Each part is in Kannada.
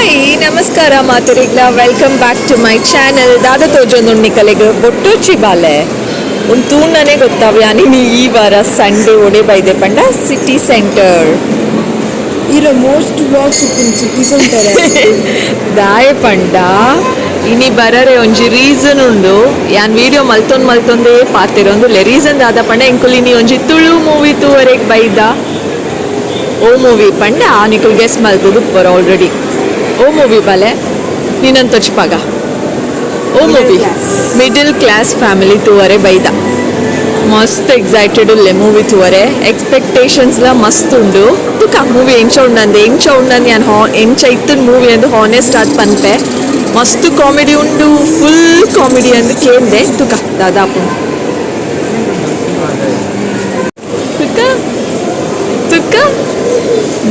ಹಾಯ್ ನಮಸ್ಕಾರ ಮಾತುರಿಗ್ಲ welcome back to my channel ದಾದ ತೋಜೊಂದುಣ್ಣಿ ಕಲೆಗೆ ಬೊಟ್ಟುಚ್ಚಿ ಬಾಲೆ ಒಂದು ತೂಣನೆ ಗೊತ್ತಾವ್ಯಾ ನೀನು ಈ ವಾರ ಸಂಡೇ ಒಡೆ ಬೈದೆ ಪಂಡ ಸಿಟಿ ಸೆಂಟರ್ ಇರೋ ಮೋಸ್ಟ್ ಬ್ಲಾಗ್ಸ್ ಸಿಟಿ ಸೆಂಟರ್ ದಾಯ ಪಂಡ ಇನಿ ಬರರೆ ಒಂಜಿ ರೀಸನ್ ಉಂಡು ಯಾನ್ ವಿಡಿಯೋ ಮಲ್ತೊಂದೇ ಪಾತಿರೊಂದುಲ್ಲೆ ರೀಸನ್ ದಾದ ಪಂಡ ಎಂಕುಲು ಇನಿ ಒಂಜಿ ತುಳು ಮೂವಿ ತೂವರೆಗೆ ಬೈದ ಓ ಮೂವಿ ಪಂಡ ನಿಕುಲ್ ಗೆಸ್ ಮಲ್ತದು ಪರ್ ಆಲ್ರೆಡಿ ಓ ಮೂವಿ ಬಲೆ ನೀನಂತ ತೊಚ್ಪಾಗ ಓ ಮೂವಿ ಮಿಡಲ್ ಕ್ಲಾಸ್ ಫ್ಯಾಮಿಲಿ ತೂವರೆ ಬೈದ ಮಸ್ತ್ ಎಕ್ಸೈಟೆಡ್ ಉಲ್ಲೆ ಮೂವಿ ತೂವರೆ ಎಕ್ಸ್ಪೆಕ್ಟೇಷನ್ಸ್ಲ ಮಸ್ತ್ ಉಂಡು ತುಕ ಮೂವಿ ಎಂಚ ಉಂಡಂದು ಯಾನು ಎಂಚ ಇತ್ತು ಮೂವಿ ಅಂದು ಹಾನೆಸ್ಟ್ ಆದ್ ಪನ್ಪೆ ಮಸ್ತ್ ಕಾಮಿಡಿ ಉಂಡು ಫುಲ್ ಕಾಮಿಡಿ ಅಂದು ಕೇಂದೆ ತುಕ ದಾದಾಪು ತುಕ ತುಕ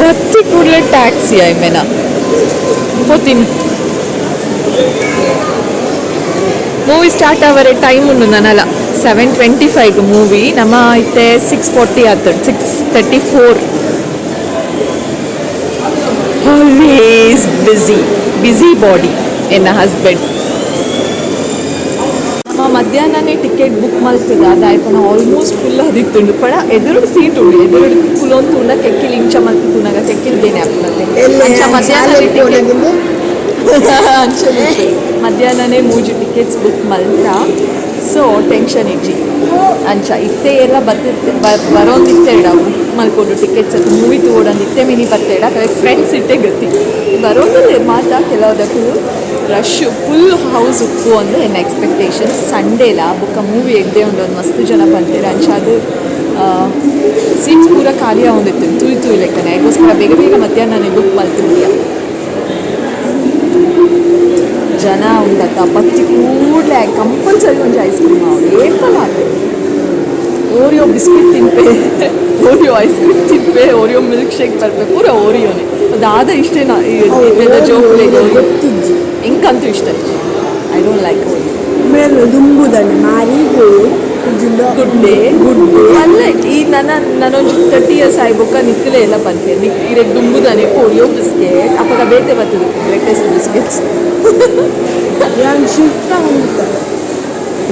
ಬತ್ತಿ ಕೂಡಲೇ ಟ್ಯಾಕ್ಸಿ ಆಯ್ಮೇನ ಹೋತೀನಿ ಮೂವಿ ಸ್ಟಾರ್ಟ್ ಆವರೆ ಟೈಮ್ ಉಂಡು ನನಲ್ಲ 7:25 ಮೂವಿ ನಮ್ಮ ಇತ್ತೆ 6:40 ಆಗ್ತದೆ 6:34 ಆಲ್ವೇಸ್ ಬಿಸಿ ಬಾಡಿ ಎನ್ನ ಹಸ್ಬೆಂಡ್ ನಮ್ಮ ಮಧ್ಯಾಹ್ನನೇ ಟಿಕೆಟ್ ಬುಕ್ ಮಲ್ತದ ಅದಾಯ್ತು ಆಲ್ಮೋಸ್ಟ್ ಫುಲ್ ಅದಿತ್ತುಂಡು ಪಡ ಎದುರು ಸೀಟ್ ಉಂಡು ಎದುರು ಫುಲ್ ತುಂಡ ಕೆಕ್ಕಿಲ್ ಇಂಚ ಮಲ್ತು ತುನಗ ಕೆಕ್ಕಿಲ್ ಬೇನೆ ಆಗ್ತದೆ ಮಧ್ಯಾಹ್ನನೇ ಮೂಜಿ ಟಿಕೆಟ್ಸ್ ಬುಕ್ ಮಲ್ತ ಸೊ ಟೆನ್ಷನ್ ಇಜ್ಜಿ ಅಂಚ ಇತ್ತೆ ಎಲ್ಲ ಬರೋಂದಿತ್ತೆಡ ಬುಕ್ ಮಲ್ಕೊಂಡು ಟಿಕೆಟ್ಸ್ ಅದು ಮೂವಿ ತೋಡಂದು ಇತ್ತೆ ಮಿನಿ ಬತ್ತೆಡ ಫ್ರೆಂಡ್ಸ್ ಇತ್ತೆ ಗತಿ ಬರೋದಿಲ್ಲ ಮಾತಾ ಕೆಲವುದಕ್ಕೂ ರಶ್ ಫುಲ್ ಹೌಸ್ ಉಪ್ಪು ಅಂದ್ರೆ ಎನ್ನ ಎಕ್ಸ್ಪೆಕ್ಟೇಷನ್ ಸಂಡೇಲ ಬುಕ್ಕ ಮೂವಿ ಎಗ್ದೆ ಉಂಡು ಒಂದು ಮಸ್ತ್ ಜನ ಬಂದಿರ ಅಂಚ ಅದು ಸೀಟ್ಸ್ ಪೂರ ಖಾಲಿ ಆಗೊಂದಿತ್ತು ತೂಯಿ ಲೆಕ್ಕನೆ ಅದಕ್ಕೋಸ್ಕರ ಬೇಗ ಮಧ್ಯಾಹ್ನ ಬುಕ್ ಮಲ್ತಿದ್ಯಾ ಜನ ಉಂಡತ್ತ ಬತ್ತಿ ಕೂಡಲೇ ಕಂಪಲ್ಸರಿ ಒಂದು ಐಸ್ ಕ್ರೀಮ್ ಏಪಲ್ ಆಗ್ತದೆ ಓರಿಯೋ ಬಿಸ್ಕಿಟ್ ತಿನ್ಪೆ ಓರಿಯೋ ಐಸ್ ಕ್ರೀಮ್ ತಿನ್ಪೆ ಓರಿಯೋ ಮಿಲ್ಕ್ ಶೇಕ್ ಬರ್ಬೇಕು ಪೂರ ಓರಿಯೋನೇ ಅದಾದ ಇಷ್ಟೇನಾ ಜೋಕ್ಲೆ ಗೊತ್ತಿಜ್ಜಿ ಇಂಕಂತೂ ಇಷ್ಟ ಐ ಡೋಂಟ್ ಲೈಕ್ ಓರಿಯೋ ಮೇಲೆ ದುಂಬುದನ್ನು ಮಾರಿಗೂ ಗುಡ್ಡೆ ಅಲ್ಲ ಈ ನಾನೊಂದು 30 years ಆಯ್ಬೊಕ್ಕ ನಿಕ್ಕಲೇ ಎಲ್ಲ ಬಂತೆ ಇರಕ್ಕೆ ದುಂಬುದಾನೆ ಓರಿಯೋ ಬಿಸ್ಕೆಟ್ ಅಪ್ಪಾಗ ಬೇತೆ ಬರ್ತದೆ ಲೇಟೆಸ್ಟ್ ಬಿಸ್ಕೆಟ್ಸ್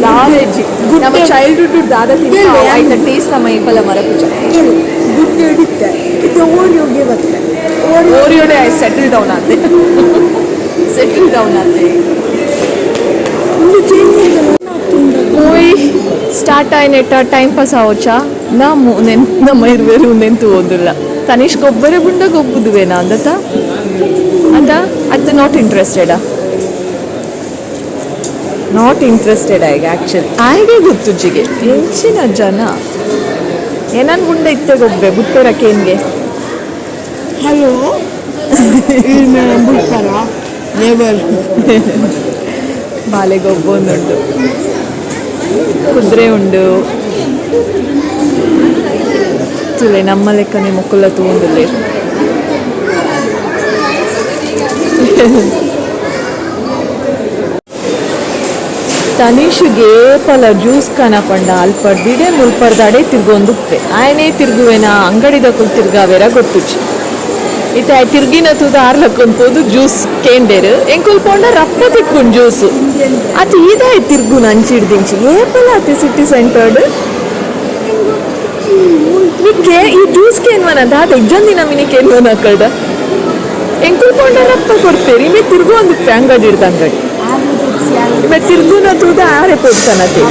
ಲಾವೆಜ್ಜಿ ನಮ್ಮ ಚೈಲ್ಡ್ಹುಡ್ ದಾದ ಆಯ್ತ ಟೇಸ್ಟ್ ನಮ್ಮ ಇಬ್ಬಲ ಮರಪುಜ ಗುಡ್ಡೆ ಹಿಡಿತೆ ಇದು ಓರಿಯೋಗೆ ಬರ್ತದೆ ಓರಿಯೋಡೆ ಸೆಟಲ್ ಡೌನ್ ಆತೆ ಮೂವಿ ಸ್ಟಾರ್ಟ್ ಆಯ್ನೆಟ್ಟ ಟೈಮ್ ಪಾಸ್ ಆವೋಚಾ ನಮ್ಮ ಇರುವೇರು ನೆಂತು ಓದಿಲ್ಲ ತನಿಷ್ಕ್ ಒಬ್ಬರೇ ಬುಂಡ ಗೊಬ್ಬುದುವೇನಾ ಅಂದತ ಅದು ನಾಟ್ ಇಂಟ್ರೆಸ್ಟೆಡ್ ಆಗ ಆ್ಯಕ್ಚುಲಿ ಆಯ್ಗೆ ಗೊತ್ತುಜ್ಜಿಗೆ ಹೆಚ್ಚಿನ ಜನ ಏನನ್ ಬುಂಡ ಇತ್ತೆ ಗೊಬ್ಬೆ ಬುಟ್ಟರಕೇನ್ಗೆ ಹಲೋ ಬಿಡ್ತಾರ ನೇಬರ್ ಬಾಲೆ ಗೊಬ್ಬೊಂದುಂಟು ಕುದುರೆ ಉಂಡು ತುಲೆ ನಮ್ಮ ಲೆಕ್ಕನೆ ಮುಕ್ಕುಲ್ಲ ತೂಂದುಲ್ಲೆ ತನಿಷ್ಗೆ ಪಲ ಜ್ಯೂಸ್ ಕನಪಂಡ ಅಲ್ಪಡ್ದಿಡೆ ಮುಲ್ಪರ್ದಾಡೆ ತಿರ್ಗೊಂದುಪ್ಪೆ ಆಯನೇ ತಿರ್ಗುವೆನ ಅಂಗಡಿದಕ್ಕೂ ತಿರ್ಗಾವೇರ ಗೊತ್ತುಚ್ಚಿ ಇತ್ತೆ ತಿರ್ಗಿನ ತೂದ ಆರ್ಲಕ್ಕೊಂದು ಜ್ಯೂಸ್ ಕೇಂಡೇರು ಎಂಕುಲ್ಪೊಂಡ ರಪ್ಪ ತಿಕ್ಕೊಂಡು ಜ್ಯೂಸು ಅದು ಇದಾಯ ತಿರ್ಗು ನಂಚಿಡ್ದಿಂಚಿ ಏಪಲ ಅತಿ ಸಿಟಿ ಸೆಂಟರ್ಡ್ ಈ ಜ್ಯೂಸ್ ಕೇನ್ವನ ದಾದ ಎಜ್ಜೊಂದಿನ ಮಿನಿ ಕೇನ್ವನ ಕಳ್ದ ಎಂಕುಲ್ಪೊಂಡ ರಪ್ಪ ಕೊಡ್ತೇರಿ ಮೇ ತಿರ್ಗು ಒಂದು ಅಂಗಡಿ ಇಡ್ದ ಅಂಗಡಿ ಮೇ ತಿರ್ಗುನ ತೂದ ಆರೆ ಕೊಡ್ತಾನತೆ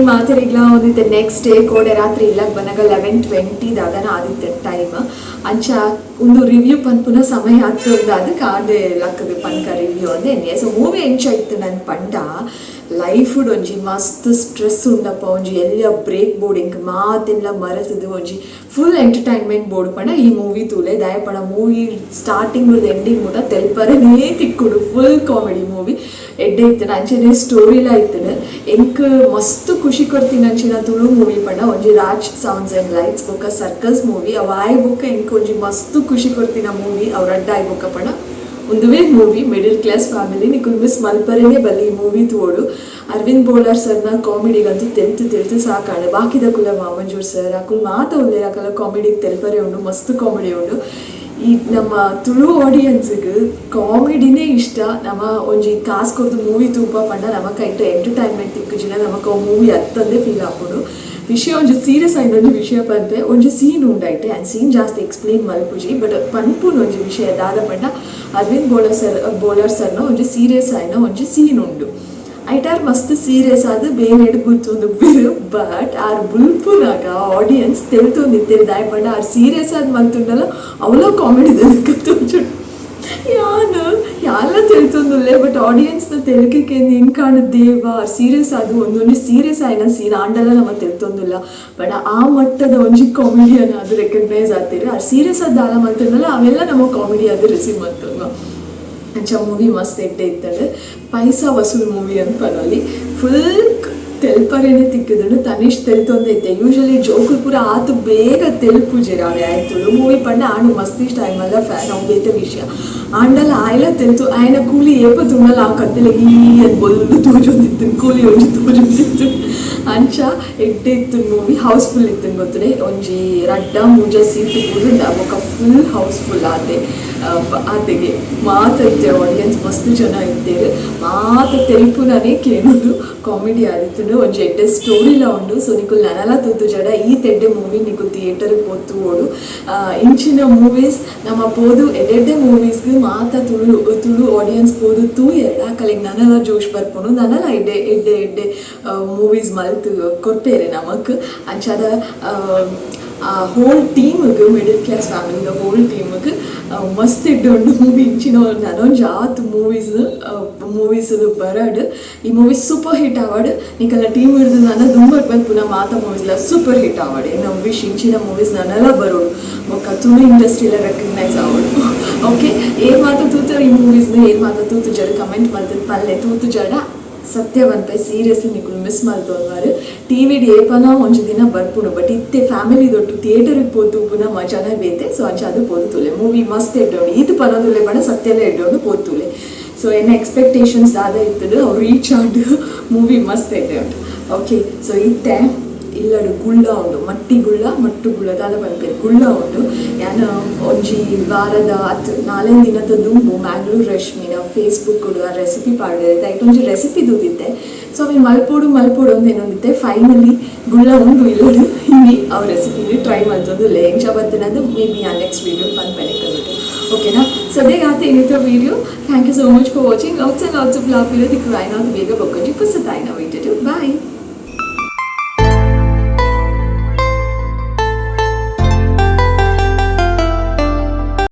ಮಾತಿರಿಗ್ಲ ಓದಿದ್ದೆ ನೆಕ್ಸ್ಟ್ ಡೇ ಕೋಡೆ ರಾತ್ರಿ ಇಲ್ಲ ಬನಗ 11:20 ದಾದನ ಆದಿತ್ತೆ ಟೈಮ್ ಅಂಚ ಒಂದು ರಿವ್ಯೂ ಪನ್ಪುನ ಸಮಯ ಆಗ್ತದ ಅದಕ್ಕೆ ಆದೆ ಲಕ್ಕದ ಪನ್ಕ ರಿವ್ಯೂ ಅಂದೆ ಸೊ ಮೂವಿ ಎಂಚ ಇತ್ತು ನನ್ನ ಪಂಡ ಲೈಫ್ ಒಂಜಿ ಮಸ್ತ್ ಸ್ಟ್ರೆಸ್ ಉಂಡಪ್ಪ ಒಂಜಿ ಎಲ್ಲ ಬ್ರೇಕ್ ಬೋರ್ಡ್ ಇಂಕ್ ಮಾತೆಲ್ಲ ಮರೆತದು ಒಂಜಿ ಫುಲ್ ಎಂಟರ್ಟೈನ್ಮೆಂಟ್ ಬೋರ್ಡ್ ಪಂಡ ಈ ಮೂವಿ ತೂಲೆ ದಯಪಂಡ ಮೂವಿ ಸ್ಟಾರ್ಟಿಂಗ್ ಎಂಡಿಂಗ್ ಮುಟ ತೆಲ್ಪರನೇ ತಿಕ್ಕುಡು ಫುಲ್ ಕಾಮಿಡಿ ಮೂವಿ ಎಡ್ಡೆ ಇತ್ತನ ಅಂಚನೆ ಸ್ಟೋರಿಲ ಇತ್ತನ ಎಂಕ್ ಮಸ್ತ್ ಖುಷಿ ಕೊಡ್ತೀನಿ ಅಂಚಿನ ತುಳು ಮೂವಿ ಪಂಡ ಒಂಜಿ ರಾಜ್ ಸೌಂಡ್ಸ್ ಅಂಡ್ ಲೈಟ್ಸ್ ಬೊಕ್ಕ ಸರ್ಕಸ್ ಮೂವಿ ಅವ ಆಯ್ ಬೊಕ್ಕ ಎಂಕ್ ಒಂಜಿ ಮಸ್ತ್ ಖುಷಿ ಕೊಡ್ತಿನ ಮೂವಿ ಅವ್ರ ಅಡ್ಡ ಆಯ್ ಬೊಕ್ಕ ಪಂಡ ಒಂದುವೇ ಮೂವಿ ಮಿಡಲ್ ಕ್ಲಾಸ್ ಫ್ಯಾಮಿಲಿ ನಿಕುಲ್ ಮಿಸ್ ಮಲ್ಪರೇನೆ ಬಲ್ಲಿ ಈ ಮೂವಿ ತೋಡು ಅರವಿಂದ್ ಬೋಳಾರ್ ಸರ್ನ ಕಾಮಿಡಿಗಂತೂ ತೆಲ್ತು ಸಾಕಾಂಡು ಬಾಕಿದ ಕುಲ ಮಾಮಂಜೂರ್ ಸರ್ ಅಕುಲ್ ಮಾತ ಉಲ್ಲೆ ಅಕಲ ಕಾಮಿಡಿಗೆ ತೆಲ್ಪರೆ ಉಂಡು ಮಸ್ತ್ ಕಾಮಿಡಿ ಉಂಡು ಈ ನಮ್ಮ ತುಳು ಆಡಿಯನ್ಸ್ಗೆ ಕಾಮಿಡಿನೇ ಇಷ್ಟ ನಮ್ಮ ಒಂಜಿ ಕಾಸು ಕೊಡ್ದು ಮೂವಿ ತೂಪ ಪಂಡ ನಮಕ್ ಐಟ ಎಂಟರ್ಟೈನ್ಮೆಂಟ್ ತಿಕ್ಕುಜಿನ ನಮಕ್ ಆ ಮೂವಿ ಅತ್ತಂದೇ ಫೀಲ್ ಹಾಕೊಂಡು ವಿಷಯ ಒಂಜಿ ಸೀರಿಯಸ್ ಆಯ್ನ ಒಂಜಿ ವಿಷಯ ಪಂಪೆ ಒಂಜಿ ಸೀನ್ ಉಂಡಾಯ್ತೆ ಆ್ಯಂಡ್ ಸೀನ್ ಜಾಸ್ತಿ ಎಕ್ಸ್ಪ್ಲೇನ್ ಮಲ್ಪುಜಿ ಬಟ್ ಪನ್ಪುನ ಒಂಜಿ ವಿಷಯ ದಾದ ಪಂಡ ಅರವಿಂದ್ ಬೋಳಾರ್ ಸರ್ನ ಒಂಜಿ ಸೀರಿಯಸ್ ಆಯ್ನ ಒಂಜಿ ಸೀನ್ ಉಂಡು ಐಟಾರ್ ಮಸ್ತ್ ಸೀರಿಯಸ್ ಆದ್ ಬೇನೆಡ್ ಬುಲ್ತೊಂದು ಬಿರು ಬಟ್ ಆರ್ ಬುಲ್ಪುನಾಗ ಆಡಿಯನ್ಸ್ ತೆಲ್ತೊಂದಿತ್ತೇರು ದಾಯ್ ಪಂಡ ಆರ್ ಸೀರಿಯಸ್ ಆದ್ ಮಲ್ತುಂಡಲ್ಲ ಅವಳ ಕಾಮಿಡಿ ತೋಜುಂಡು ಯಾಲ ತೆಲ್ತೊಂದುಲ್ಲೆ ಬಟ್ ಆಡಿಯನ್ಸ್ನ ತೆಲುಗಿಗೆ ಹೆಂಗ್ ಕಾಣುದೇವ ಸೀರಿಯಸ್ ಅದು ಒಂದೊಂದು ಸೀರಿಯಸ್ ಆಯ್ನ ಸೀನ್ ಆಂಡಲ್ಲ ನಮ್ಮ ತೆಲ್ತೊಂದುಲ್ಲ ಬಟ್ ಆ ಮಟ್ಟದ ಒಂಜಿ ಕಾಮಿಡಿಯನ್ ಅದು ರೆಕಗ್ನೈಸ್ ಆಗ್ತೀರಿ ಆ ಸೀರಿಯಸ್ ಆದ ದಾಲ ಮಲ್ತೊಂದಲ್ಲ ಅವೆಲ್ಲ ನಮ್ಮ ಕಾಮಿಡಿ ಅದು ರಿಸೀವ್ ಮಾಡ್ತೊಂದು ಅಂಚ ಮೂವಿ ಮಸ್ತ್ ಎಡ್ಡೆ ಇತ್ತಂದ್ರೆ ಪೈಸಾ ವಸೂಲ್ ಮೂವಿ ಅಂತ ಪನಲ್ಲಿ ಫುಲ್ ತೆಲ್ಪರೇನೆ ತಿಕ್ಕಿದ್ರು ತನಿಷ್ ತೆಲ್ತೊಂದೈತೆ ಯೂಶಲಿ ಜೋಕುಲ್ ಪೂರ ಆತು ಬೇಗ ತೆಲ್ಪುಜೆರ ಅವೇ ಆಯ್ತು ಮೂವಿ ಪಂಡ ಆಂಡು ಮಸ್ತ್ ಇಷ್ಟ ಆಯ್ಮಲ್ಲ ಫ್ಯಾನ್ ಅವು ಬೇತ ವಿಷಯ ಆಂಡಲ ಆಯ್ಲ ತೆಲ್ತು ಆಯ್ನ ಕೂಲಿ ಏಪ ತುಂಬಲ್ಲ ಆ ಕತ್ತಲೆಗೆ ಈ ಅದು ಬೊಲ್ಲು ತೋಜೊಂದಿತ್ತು ಕೂಲಿ ಒಂಜಿ ತೋಜೊಂದಿತ್ತು ಅಂಚ ಎಡ್ಡೆ ಇತ್ತು ಮೂವಿ ಹೌಸ್ಫುಲ್ ಇತ್ತು ಗೊತ್ತಡೆ ಒಂಜಿ ರಡ್ಡ ಮೂಜ ಸೀಟ್ ಕೂಡ ಬೊಕ ಫುಲ್ ಹೌಸ್ಫುಲ್ ಆತೆಗೆ ಮಾತೈತೆ ಆಡಿಯನ್ಸ್ ಮಸ್ತ್ ಜನ ಇದ್ದೇರು ಮಾತ ತೆಲ್ಪುನೇ ಕೇಳೋದು ಕಾಮಿಡಿ ಆದಿತ್ತು ಒಂಜಿ ಎಡ್ಡೆ ಸ್ಟೋರಿಲ ಉಂಡು ಸೊ ನಿಕುಲ್ ನನಲ ತುತ್ತು ಜಡ ಈ ತೆಡ್ಡೆ ಮೂವಿ ನಿಕುಲ್ ಥಿಯೇಟರ್ಗೆ ಪೋತು ಓಡು ಇಂಚಿನ ಮೂವೀಸ್ ನಮ್ಮ ಪೋದು ಎಡ್ಡೆ ಮೂವೀಸ್ಗೆ ಮಾತ ತುಳು ಆಡಿಯನ್ಸ್ ಪೋದು ತೂ ಎರಡ ಕಲೆಗೆ ನನಲ ಜೋಶ್ ಬರ್ಪುನು ನನಲ ಎಡ್ಡೆ ಮೂವೀಸ್ ಮಲ್ತು ಕೊಟ್ಟೇರೆ ನಮಕ್ ಅಂಚದ ಹೋಲ್ ಟೀಮ್ಗೆ ಮಿಡಲ್ ಕ್ಲಾಸ್ ಫ್ಯಾಮಿಲಿದ ಹೋಲ್ ಟೀಮ್ಗೆ ಮಸ್ತ್ ಇಡ್ಡು ಮೂವಿ ಇಂಚಿನ ನನೊಂಜಿ ಆತು ಮೂವೀಸ್ ಬರಡ್ ಈ ಮೂವಿ ಸೂಪರ್ ಹಿಟ್ ಆವಾಡ್ ನಿಕಲ್ಲ ಟೀಮ್ ಹಿಡಿದು ನನ್ನ ದುಂಬ ಪುನಃ ಮಾತ ಮೂವೀಸ್ಲ ಸೂಪರ್ ಹಿಟ್ ಆವಾಡ್ ನಮ್ಮ ವಿಶ್ ಇಂಚಿನ ಮೂವೀಸ್ ನನ್ನೆಲ್ಲ ಬರೋಡು ಒಕ್ಕ ತುಳು ಇಂಡಸ್ಟ್ರಿಯಲ್ಲ ರೆಕಗ್ನೈಸ್ ಆಗೋಡು ಓಕೆ ಏನ್ ಮಾತ ತೂತು ಈ ಮೂವೀಸ್ನ ಏನ್ ಮಾತ ತೂತು ಜಡ ಕಮೆಂಟ್ ಮಾಡ್ತಿದ್ದು ಪಲ್ಲೆ ತೂತು ಜಡ ಸತ್ಯವಂತ ಸೀರಿಯಸ್ಲಿ ನಿಕುಲ್ ಮಿಸ್ ಮಾಡ್ತೋಲ್ವಾರು ಟಿವಿಡ್ ಏಪನ ಒಂಜಿ ದಿನ ಬರ್ಪುಡು ಬಟ್ ಇತ್ತೆ ಫ್ಯಾಮಿಲಿ ದೊಟ್ಟು ಥಿಯೇಟರ್ಗೆ ಪೋತು ಪುನಃ ಮಜಾನೇ ಬೇತೆ ಸೊ ಅಂಚ ಅದು ಪೋತುಲೆ ಮೂವಿ ಮಸ್ತ್ ಎಡ್ಡೋಡು ಇದು ಪನೋದುಲೆ ಬಣ್ಣ ಸತ್ಯಲ್ಲ ಎಡ್ಡೋಡು ಪೋತುಲೆ ಸೊ ಏನ ಎಕ್ಸ್ಪೆಕ್ಟೇಷನ್ಸ್ ದಾದ ಇತ್ತದು ಅವ್ರು ರೀಚ್ ಆಡು ಮೂವಿ ಮಸ್ತ್ ಎಡ್ಡೆ ಉಂಟು ಓಕೆ ಸೊ ಇತ್ತೆ ಇಲ್ಲಡು ಗುಳ್ಳ ಉಂಡು ಮಟ್ಟು ಗುಳ್ಳ ದಾದ ಪನ್ಪೇರು ಗುಳ್ಳ ಉಂಡು ಯಾನ ಒಂಜಿ ವಾರದ 4 ದಿನದ ದುಂಬು ಮ್ಯಾಂಗ್ಳೂರ್ ರಶ್ಮಿನ ಫೇಸ್ಬುಕ್ ಆ ರೆಸಿಪಿ ಪಾಡ್ದೆ ಐಟ್ ಒಂಜಿ ರೆಸಿಪಿ ದೂದಿತ್ತೆ ಸೊ ಅವಿನ ಮಲ್ಪೋಡು ಒಂದು ಏನೊಂದಿತ್ತೆ ಫೈನಲಿ ಗುಳ್ಳ ಉಂಡು ಇಲ್ಲಡು ಹಿಂಗೆ ಅವ್ರ ರೆಸಿಪಿಲಿ ಟ್ರೈ ಮಾಡ್ತದ್ದು ಲೇಂಚ ಬರ್ತನದು ಮೇ ಬಿ ಆ ನೆಕ್ಸ್ಟ್ ವೀಡಿಯೋ ಪನ್ಪೆನೆ ಕಲಿತು ಓಕೆನಾ ಸದ್ಯಕ್ಕೆ ಆತ ಏನಿತ್ತು video thank you so much for watching lots of love ಇರೋದಕ್ಕೆ ವಾಯ್ನಾದ್ರು ಬೇಗ ಬೊಕ್ಕಂಜಿ ಪುಸ್ತಕ